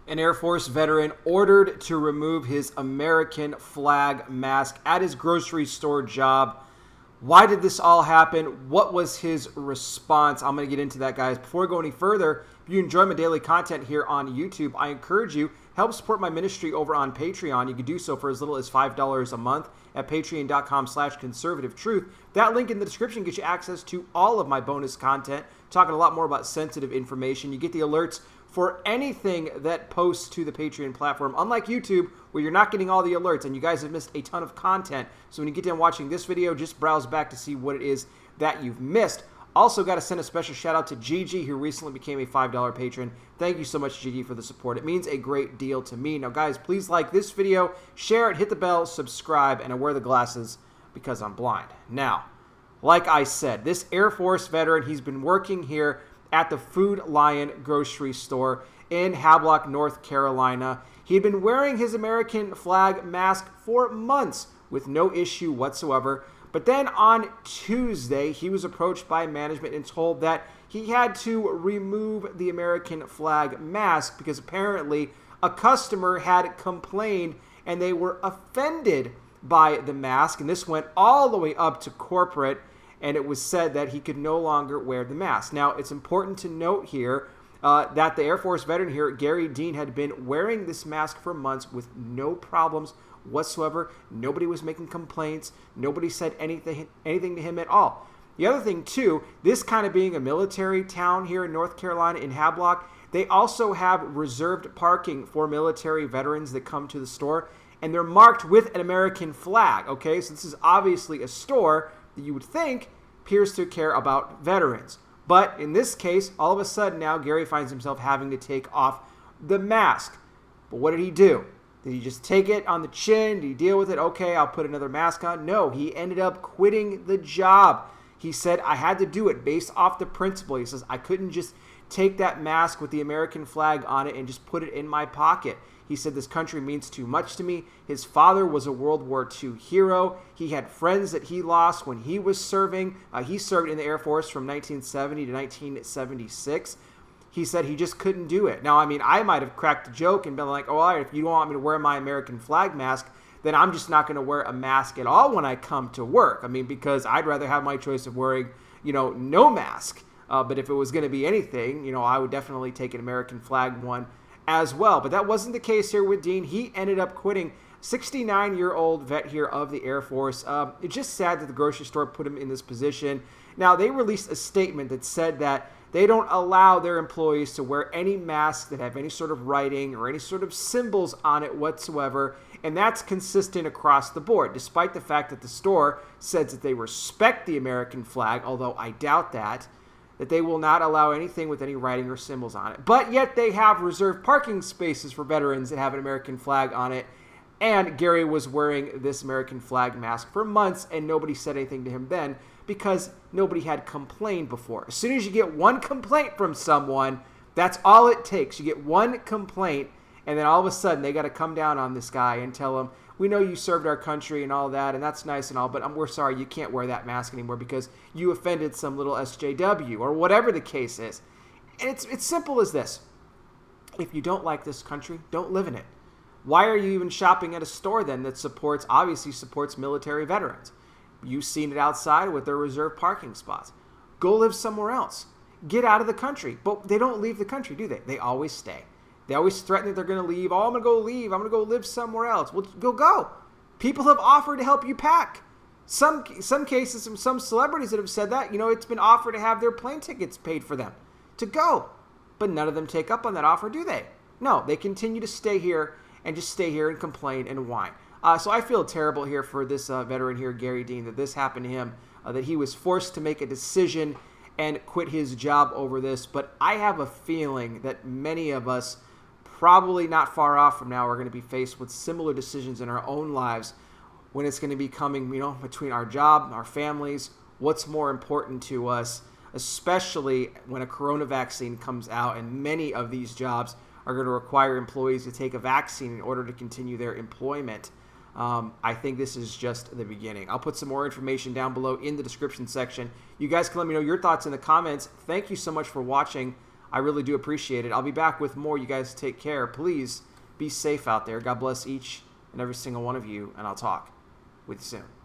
An Air Force veteran ordered to remove his American flag mask at his grocery store job. Why did this all happen? What was his response? I'm going to get into that, guys. Before we go any further, if you enjoy my daily content here on YouTube, I encourage you, help support my ministry over on Patreon. You can do so for as little as $5 a month at patreon.com/conservativetruth. That link in the description gets you access to all of my bonus content, talking a lot more about sensitive information. You get the alerts for anything that posts to the Patreon platform, unlike YouTube, where you're not getting all the alerts, and you guys have missed a ton of content. So when you get done watching this video, just browse back to see what it is that you've missed. Also, got to send a special shout out to Gigi, who recently became a $5 patron. Thank you so much, Gigi, for the support. It means a great deal to me. Now, guys, please like this video, share it, hit the bell, subscribe, and I wear the glasses because I'm blind. Now, like I said, this Air Force veteran, he's been working here at the Food Lion grocery store in Havelock, North Carolina. He had been wearing his American flag mask for months with no issue whatsoever. But then on Tuesday, he was approached by management and told that he had to remove the American flag mask because apparently a customer had complained and they were offended by the mask. And this went all the way up to corporate, and it was said that he could no longer wear the mask. Now, it's important to note here that the Air Force veteran here, Gary Dean, had been wearing this mask for months with no problems whatsoever. Nobody was making complaints. Nobody said anything to him at all. The other thing, too, this kind of being a military town here in North Carolina in Havelock, they also have reserved parking for military veterans that come to the store, and they're marked with an American flag, okay? So this is obviously a store that you would think appears to care about veterans. But in this case, all of a sudden now, Gary finds himself having to take off the mask. But what did he do? Did he just take it on the chin? Did he deal with it? Okay, I'll put another mask on. No, he ended up quitting the job. He said, I had to do it based off the principle. He says, I couldn't just take that mask with the American flag on it and just put it in my pocket. He said, this country means too much to me. His father was a World War II hero. He had friends that he lost when he was serving. He served in the Air Force from 1970 to 1976. He said he just couldn't do it. Now, I mean, I might have cracked a joke and been like, oh, all right, if you don't want me to wear my American flag mask, then I'm just not going to wear a mask at all when I come to work. I mean, because I'd rather have my choice of wearing, no mask. But if it was going to be anything, I would definitely take an American flag one as well. But that wasn't the case here with Dean. He ended up quitting. 69-year-old vet here of the Air Force. It's just sad that the grocery store put him in this position. Now, they released a statement that said that they don't allow their employees to wear any masks that have any sort of writing or any sort of symbols on it whatsoever, and that's consistent across the board, despite the fact that the store says that they respect the American flag, although I doubt that they will not allow anything with any writing or symbols on it. But yet they have reserved parking spaces for veterans that have an American flag on it, and Gary was wearing this American flag mask for months, and nobody said anything to him then because nobody had complained before. As soon as you get one complaint from someone, that's all it takes. You get one complaint, and then all of a sudden they got to come down on this guy and tell him, we know you served our country and all that, and that's nice and all, but we're sorry, you can't wear that mask anymore because you offended some little SJW or whatever the case is. And it's simple as this. If you don't like this country, don't live in it. Why are you even shopping at a store then that obviously supports military veterans? You've seen it outside with their reserved parking spots. Go live somewhere else. Get out of the country. But they don't leave the country, do they? They always stay. They always threaten that they're going to leave. Oh, I'm going to go leave. I'm going to go live somewhere else. Well, go. People have offered to help you pack. Some cases, some celebrities that have said that, it's been offered to have their plane tickets paid for them to go. But none of them take up on that offer, do they? No, they continue to stay here and just stay here and complain and whine. So I feel terrible here for this veteran here, Gary Dean, that this happened to him, that he was forced to make a decision and quit his job over this. But I have a feeling that many of us, probably not far off from now, are going to be faced with similar decisions in our own lives when it's going to be coming, between our job, our families, what's more important to us, especially when a corona vaccine comes out and many of these jobs are going to require employees to take a vaccine in order to continue their employment. I think this is just the beginning. I'll put some more information down below in the description section. You guys can let me know your thoughts in the comments. Thank you so much for watching. I really do appreciate it. I'll be back with more. You guys take care. Please be safe out there. God bless each and every single one of you, and I'll talk with you soon.